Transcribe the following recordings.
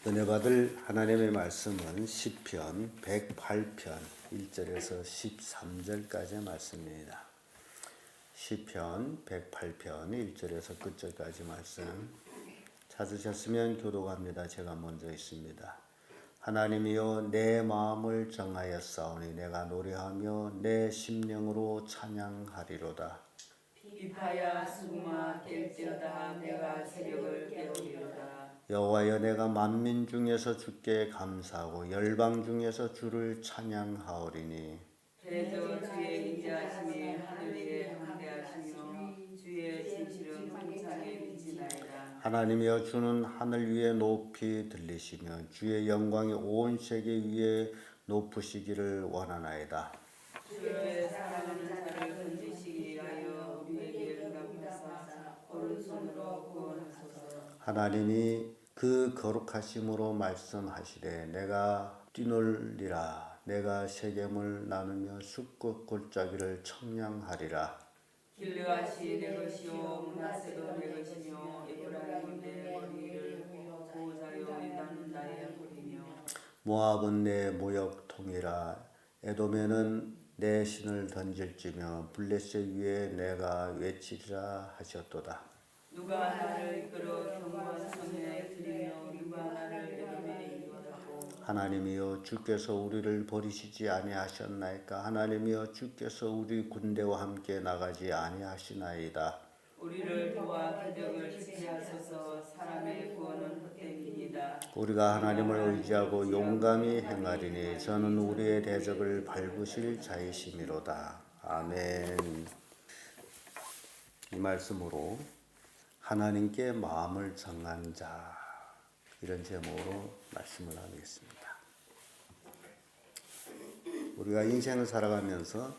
은혜 받을 하나님의 말씀은 시편 108편 1절에서 13절까지의 말씀입니다. 시편 108편 1절에서 끝절까지 말씀 찾으셨으면 교독합니다. 제가 먼저 있습니다. 하나님이여 내 마음을 정하였사오니 내가 노래하며 내 심령으로 찬양하리로다. 비파야 수구마 깰지어다 내가 새벽을 깨우리로다. 여호와여 내가 만민 중에서 주께 감사하고 열방 중에서 주를 찬양하오리니 대저 주의 인자하심이 하늘 위에 함대하시며 주의 진실은 환상에 비치나이다. 하나님이여 주는 하늘 위에 높이 들리시며 주의 영광이 온 세계 위에 높으시기를 원하나이다. 주의 사랑하는 자를 건지시기 위하여 우리에게 응답하사 오른손으로 구원하소서. 하나님이 그 거룩하심으로 말씀하시되 내가 뛰놀리라 내가 세겜을 나누며 숲꽃 골짜기를 청량하리라. 길르앗이 내 것이요 므낫세도 내 것이며 에프라임은 내 거리를 보호자여 유다는 나의 뿌리며 모압은 내 모욕통이라. 에돔에는 내 신을 던질지며 블레셋 위에 내가 외치리라 하셨도다. 누가 나를 이끌어 견고한 성에 들이며 누가 나를 에돔에 인도하고. 하나님이여 주께서 우리를 버리시지 아니하셨나이까. 하나님이여 주께서 우리 군대와 함께 나가지 아니하시나이다. 우리를 도와 기적을 지키하소서. 사람의 구원은 헛되이니이다. 우리가 하나님을 의지하고 용감히 행하리니 저는 우리의 대적을 밟으실 자이심이로다. 아멘. 이 말씀으로 하나님께 마음을 정한 자, 이런 제목으로 말씀을 하겠습니다. 우리가 인생을 살아가면서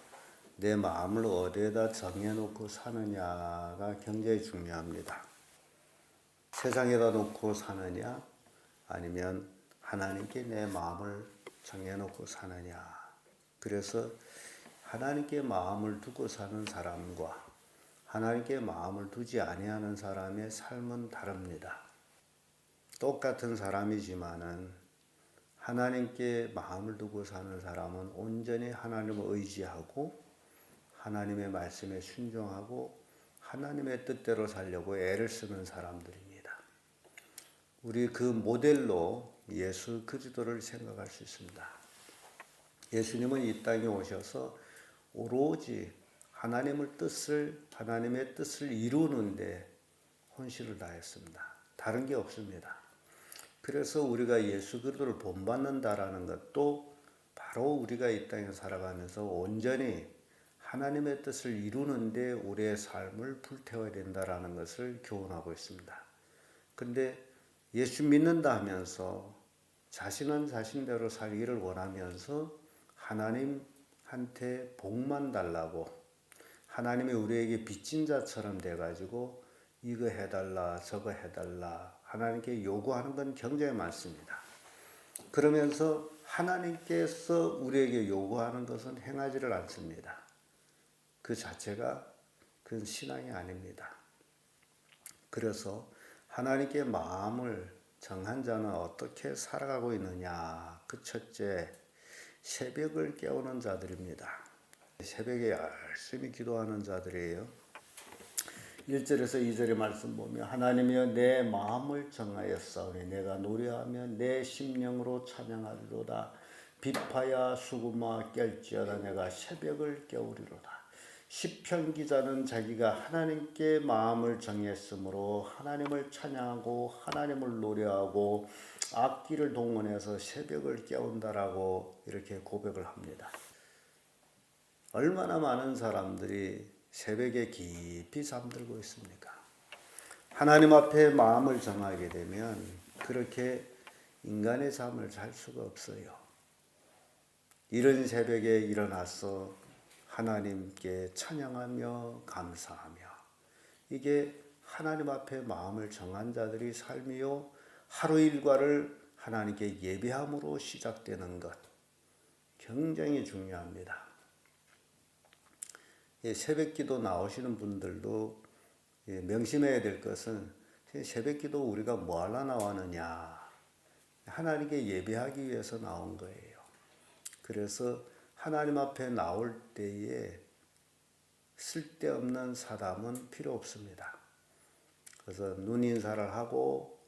내 마음을 어디에다 정해놓고 사느냐가 굉장히 중요합니다. 세상에다 놓고 사느냐 아니면 하나님께 내 마음을 정해놓고 사느냐. 그래서 하나님께 마음을 두고 사는 사람과 하나님께 마음을 두지 아니하는 사람의 삶은 다릅니다. 똑같은 사람이지만은 하나님께 마음을 두고 사는 사람은 온전히 하나님을 의지하고 하나님의 말씀에 순종하고 하나님의 뜻대로 살려고 애를 쓰는 사람들입니다. 우리 그 모델로 예수 그리스도를 생각할 수 있습니다. 예수님은 이 땅에 오셔서 오로지 하나님의 뜻을 이루는데 혼신을 다했습니다. 다른 게 없습니다. 그래서 우리가 예수 그리스도를 본받는다라는 것도 바로 우리가 이 땅에 살아가면서 온전히 하나님의 뜻을 이루는데 우리의 삶을 불태워야 된다라는 것을 교훈하고 있습니다. 근데 예수 믿는다 하면서 자신은 자신대로 살기를 원하면서 하나님한테 복만 달라고 하나님이 우리에게 빚진 자처럼 돼가지고 이거 해달라 저거 해달라 하나님께 요구하는 건 굉장히 많습니다. 그러면서 하나님께서 우리에게 요구하는 것은 행하지를 않습니다. 그 자체가 그건 신앙이 아닙니다. 그래서 하나님께 마음을 정한 자는 어떻게 살아가고 있느냐. 그 첫째, 새벽을 깨우는 자들입니다. 새벽에 열심히 기도하는 자들이에요. 1절에서 2절의 말씀 보면 하나님이여 내 마음을 정하였사오니 내가 노래하며 내 심령으로 찬양하리로다. 비파야 수구마 깰지어다 내가 새벽을 깨우리로다. 시편 기자는 자기가 하나님께 마음을 정했으므로 하나님을 찬양하고 하나님을 노래하고 악기를 동원해서 새벽을 깨운다라고 이렇게 고백을 합니다. 얼마나 많은 사람들이 새벽에 깊이 잠들고 있습니까? 하나님 앞에 마음을 정하게 되면 그렇게 인간의 잠을 잘 수가 없어요. 이른 새벽에 일어나서 하나님께 찬양하며 감사하며 이게 하나님 앞에 마음을 정한 자들의 삶이요. 하루 일과를 하나님께 예배함으로 시작되는 것 굉장히 중요합니다. 새벽 기도 나오시는 분들도 명심해야 될 것은 새벽 기도 우리가 뭐 하려 나왔느냐. 하나님께 예배하기 위해서 나온 거예요. 그래서 하나님 앞에 나올 때에 쓸데없는 사담은 필요 없습니다. 그래서 눈인사를 하고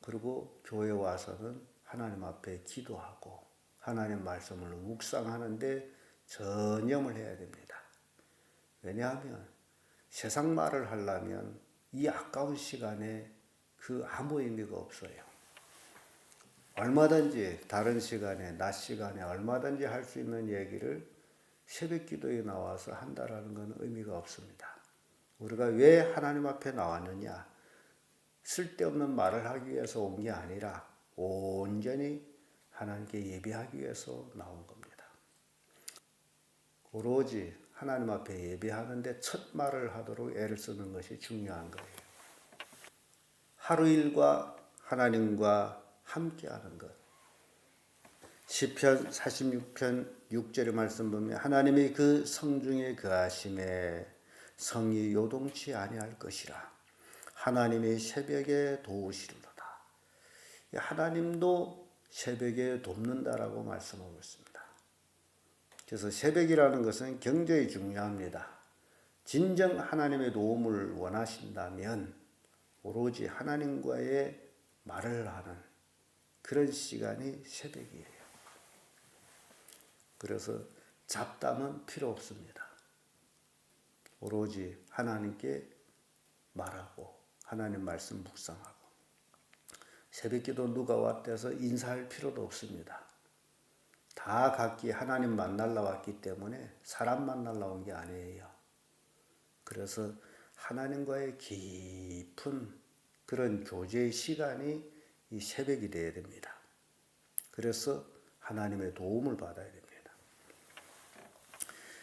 그리고 교회 와서는 하나님 앞에 기도하고 하나님 말씀을 묵상하는데 전념을 해야 됩니다. 왜냐하면 세상 말을 하려면 이 아까운 시간에 그 아무 의미가 없어요. 얼마든지 다른 시간에 낮 시간에 얼마든지 할 수 있는 얘기를 새벽 기도에 나와서 한다라는 건 의미가 없습니다. 우리가 왜 하나님 앞에 나왔느냐? 쓸데없는 말을 하기 위해서 온 게 아니라 온전히 하나님께 예배하기 위해서 나온 겁니다. 오로지 하나님 앞에 예배하는데 첫 말을 하도록 애를 쓰는 것이 중요한 거예요. 하루 일과 하나님과 함께하는 것. 시편 46편 6절의 말씀 보면 하나님이 그 성중에 거하심에 성이 요동치 아니할 것이라. 하나님이 새벽에 도우시리로다. 하나님도 새벽에 돕는다라고 말씀하고 있습니다. 그래서 새벽이라는 것은 굉장히 중요합니다. 진정 하나님의 도움을 원하신다면 오로지 하나님과의 말을 하는 그런 시간이 새벽이에요. 그래서 잡담은 필요 없습니다. 오로지 하나님께 말하고 하나님 말씀 묵상하고 새벽기도 누가 왔대서 인사할 필요도 없습니다. 다 각기 하나님 만나러 왔기 때문에 사람 만나러 온 게 아니에요. 그래서 하나님과의 깊은 그런 교제의 시간이 이 새벽이 되어야 됩니다. 그래서 하나님의 도움을 받아야 됩니다.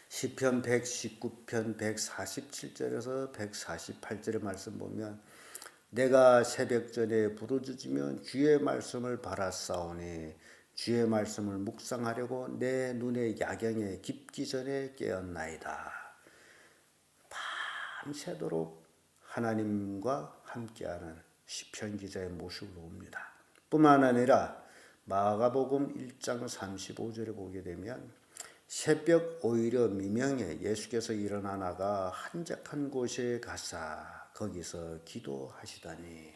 시편 119편 147절에서 148절의 말씀 보면 내가 새벽전에 부르짖으면 주의 말씀을 바라싸우니 주의 말씀을 묵상하려고 내 눈의 야경에 깊기 전에 깨었나이다. 밤새도록 하나님과 함께하는 시편 기자의 모습으로 옵니다. 뿐만 아니라 마가복음 1장 35절에 보게 되면 새벽 오히려 미명에 예수께서 일어나 나가 한적한 곳에 가사 거기서 기도하시다니.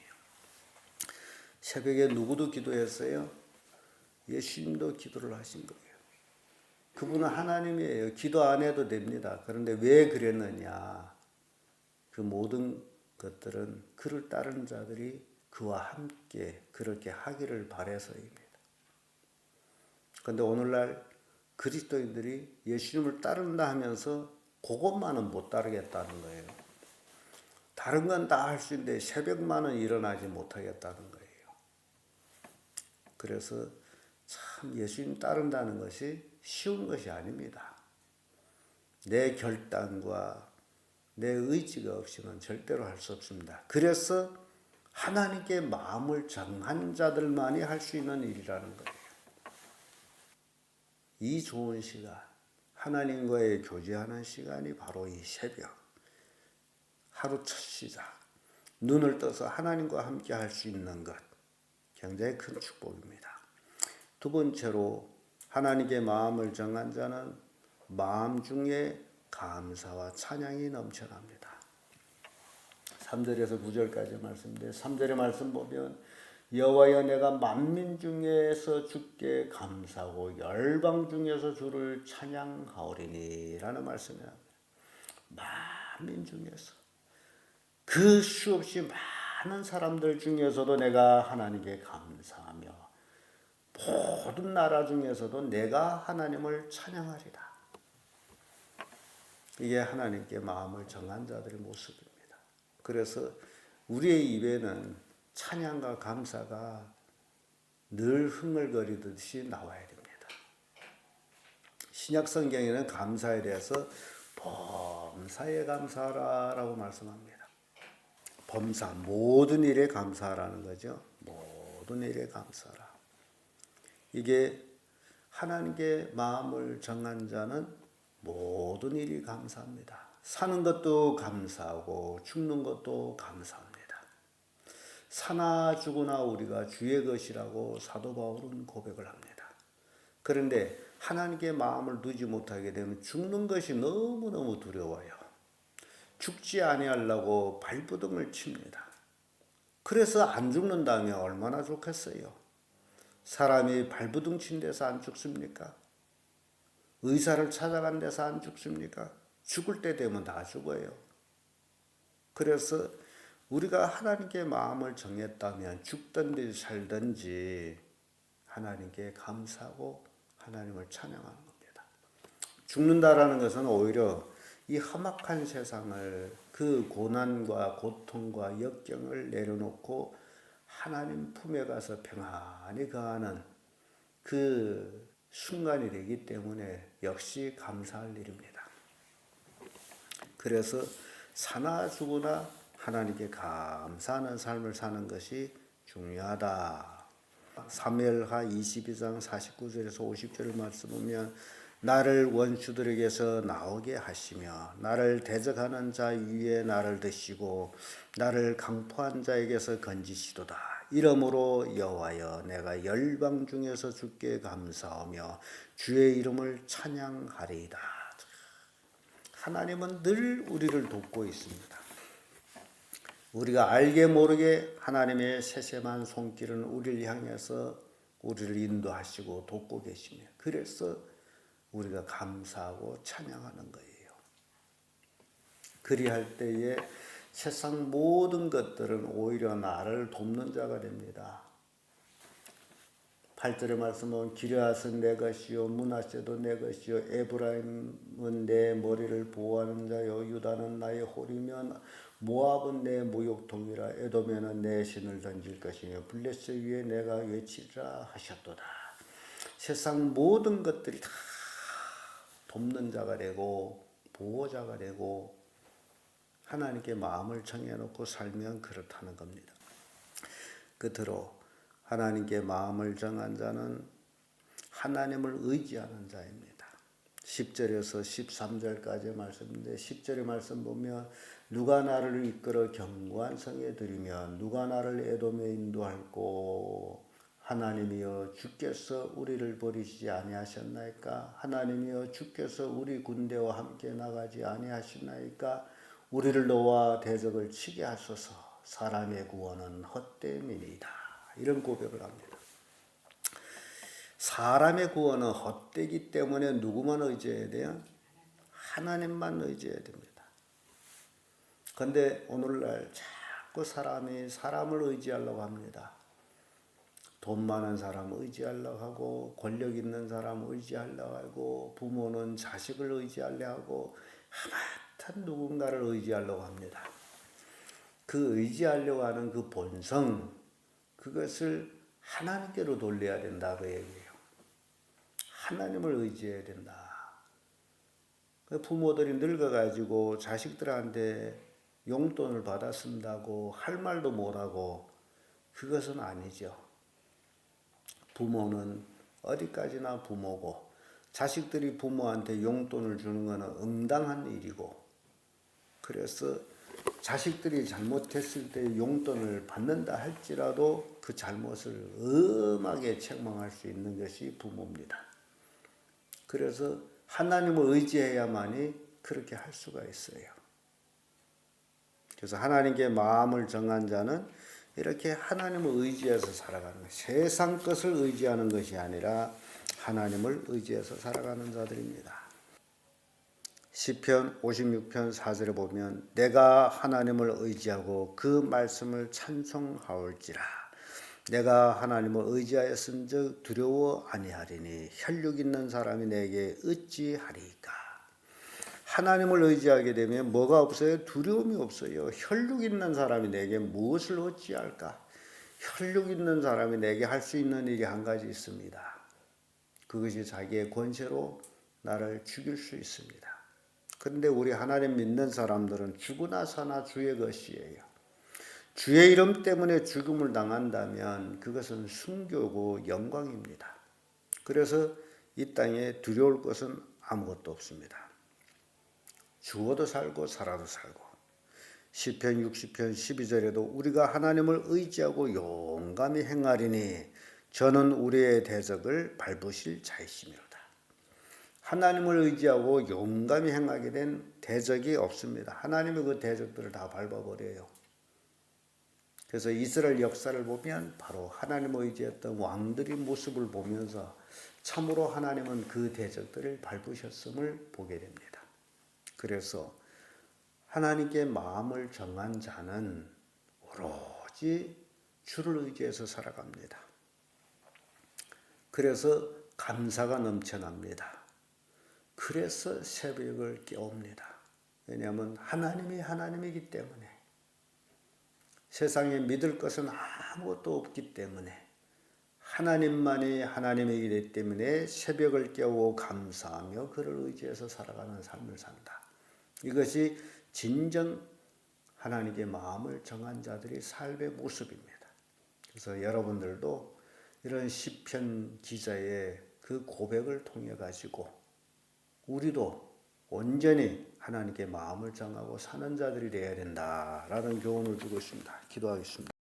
새벽에 누구도 기도했어요? 예수님도 기도를 하신 거예요. 그분은 하나님이에요. 기도 안 해도 됩니다. 그런데 왜 그랬느냐? 그 모든 것들은 그를 따르는 자들이 그와 함께 그렇게 하기를 바라서입니다. 그런데 오늘날 그리스도인들이 예수님을 따른다 하면서 그것만은 못 따르겠다는 거예요. 다른 건 다 할 수 있는데 새벽만은 일어나지 못하겠다는 거예요. 그래서 참 예수님 따른다는 것이 쉬운 것이 아닙니다. 내 결단과 내 의지가 없이는 절대로 할 수 없습니다. 그래서 하나님께 마음을 정한 자들만이 할 수 있는 일이라는 거예요. 이 좋은 시간, 하나님과의 교제하는 시간이 바로 이 새벽, 하루 첫 시작, 눈을 떠서 하나님과 함께 할 수 있는 것, 굉장히 큰 축복입니다. 두 번째로 하나님께 마음을 정한 자는 마음 중에 감사와 찬양이 넘쳐납니다. 3절에서 9절까지 말씀인데 3절의 말씀 보면 여호와여 내가 만민 중에서 주께 감사하고 열방 중에서 주를 찬양하오리니 라는 말씀이에요. 만민 중에서 그 수없이 많은 사람들 중에서도 내가 하나님께 감사하며 모든 나라 중에서도 내가 하나님을 찬양하리라. 이게 하나님께 마음을 정한 자들의 모습입니다. 그래서 우리의 입에는 찬양과 감사가 늘 흥얼거리듯이 나와야 됩니다. 신약 성경에는 감사에 대해서 범사에 감사하라라고 말씀합니다. 범사, 모든 일에 감사하라는 거죠. 모든 일에 감사하라. 이게 하나님께 마음을 정한 자는 모든 일이 감사합니다. 사는 것도 감사하고 죽는 것도 감사합니다. 사나 죽으나 우리가 주의 것이라고 사도 바울은 고백을 합니다. 그런데 하나님께 마음을 두지 못하게 되면 죽는 것이 너무너무 두려워요. 죽지 아니하려고 발버둥을 칩니다. 그래서 안 죽는다면 얼마나 좋겠어요. 사람이 발버둥 친 데서 안 죽습니까? 의사를 찾아간 데서 안 죽습니까? 죽을 때 되면 다 죽어요. 그래서 우리가 하나님께 마음을 정했다면 죽든지 살든지 하나님께 감사하고 하나님을 찬양하는 겁니다. 죽는다라는 것은 오히려 이 험악한 세상을 그 고난과 고통과 역경을 내려놓고 하나님 품에 가서 평안히 거하는 그 순간이 되기 때문에 역시 감사할 일입니다. 그래서 사나 죽으나 하나님께 감사하는 삶을 사는 것이 중요하다. 사무엘하 22장 49절에서 50절을 말씀 보면 나를 원수들에게서 나오게 하시며 나를 대적하는 자 위에 나를 드시고 나를 강포한 자에게서 건지시도다. 이러므로 여호와여 내가 열방 중에서 주께 감사하며 주의 이름을 찬양하리이다. 하나님은 늘 우리를 돕고 있습니다. 우리가 알게 모르게 하나님의 세심한 손길은 우리를 향해서 우리를 인도하시고 돕고 계시며 그래서 우리가 감사하고 찬양하는 거예요. 그리할 때에 세상 모든 것들은 오히려 나를 돕는 자가 됩니다. 8절의 말씀은 기르앗은 내 것이요 므낫세도 내 것이요 에브라임은 내 머리를 보호하는 자요 유다는 나의 홀이며 모압은 내 모욕통이라 에돔에는 내 신을 던질 것이며 블레셋 위에 내가 외치리라 하셨도다. 세상 모든 것들이 다 돕는 자가 되고 보호자가 되고 하나님께 마음을 정해놓고 살면 그렇다는 겁니다. 끝으로 하나님께 마음을 정한 자는 하나님을 의지하는 자입니다. 10절에서 13절까지의 말씀인데 10절의 말씀 보면 누가 나를 이끌어 견고한 성에 들이며 누가 나를 에돔에 인도할꼬 하나님이여 주께서 우리를 버리시지 아니하셨나이까 하나님이여 주께서 우리 군대와 함께 나가지 아니하시나이까 우리를 놓아 대적을 치게 하소서 사람의 구원은 헛됨이니이다. 이런 고백을 합니다. 사람의 구원은 헛되기 때문에 누구만 의지해야 돼요? 하나님만 의지해야 됩니다. 그런데 오늘날 자꾸 사람이 사람을 의지하려고 합니다. 돈 많은 사람 의지하려고 하고 권력 있는 사람 의지하려고 하고 부모는 자식을 의지하려고 하고 하마탄 누군가를 의지하려고 합니다. 그 의지하려고 하는 그 본성 그것을 하나님께로 돌려야 된다 그 얘기예요. 하나님을 의지해야 된다. 부모들이 늙어가지고 자식들한테 용돈을 받아 쓴다고 할 말도 못하고 그것은 아니죠. 부모는 어디까지나 부모고 자식들이 부모한테 용돈을 주는 것은 응당한 일이고 그래서 자식들이 잘못했을 때 용돈을 받는다 할지라도 그 잘못을 엄하게 책망할 수 있는 것이 부모입니다. 그래서 하나님을 의지해야만이 그렇게 할 수가 있어요. 그래서 하나님께 마음을 정한 자는 이렇게 하나님을 의지해서 살아가는 거예요. 세상 것을 의지하는 것이 아니라 하나님을 의지해서 살아가는 자들입니다. 시편 56편 4절에 보면 내가 하나님을 의지하고 그 말씀을 찬송하올지라 내가 하나님을 의지하였은즉 두려워 아니하리니 혈육 있는 사람이 내게 어찌하리까. 하나님을 의지하게 되면 뭐가 없어요? 두려움이 없어요. 혈육 있는 사람이 내게 무엇을 어찌할까? 혈육 있는 사람이 내게 할 수 있는 일이 한 가지 있습니다. 그것이 자기의 권세로 나를 죽일 수 있습니다. 그런데 우리 하나님 믿는 사람들은 죽으나 사나 주의 것이에요. 주의 이름 때문에 죽음을 당한다면 그것은 순교고 영광입니다. 그래서 이 땅에 두려울 것은 아무것도 없습니다. 죽어도 살고 살아도 살고 시편 60편 12절에도 우리가 하나님을 의지하고 용감히 행하리니 저는 우리의 대적을 밟으실 자이시미로다. 하나님을 의지하고 용감히 행하게 된 대적이 없습니다. 하나님이 그 대적들을 다 밟아버려요. 그래서 이스라엘 역사를 보면 바로 하나님을 의지했던 왕들의 모습을 보면서 참으로 하나님은 그 대적들을 밟으셨음을 보게 됩니다. 그래서 하나님께 마음을 정한 자는 오로지 주를 의지해서 살아갑니다. 그래서 감사가 넘쳐납니다. 그래서 새벽을 깨웁니다. 왜냐하면 하나님이 하나님이기 때문에, 세상에 믿을 것은 아무것도 없기 때문에, 하나님만이 하나님이기 때문에 새벽을 깨우고 감사하며 그를 의지해서 살아가는 삶을 산다. 이것이 진정 하나님께 마음을 정한 자들의 삶의 모습입니다. 그래서 여러분들도 이런 시편 기자의 그 고백을 통해 가지고 우리도 온전히 하나님께 마음을 정하고 사는 자들이 되어야 된다라는 교훈을 주고 있습니다. 기도하겠습니다.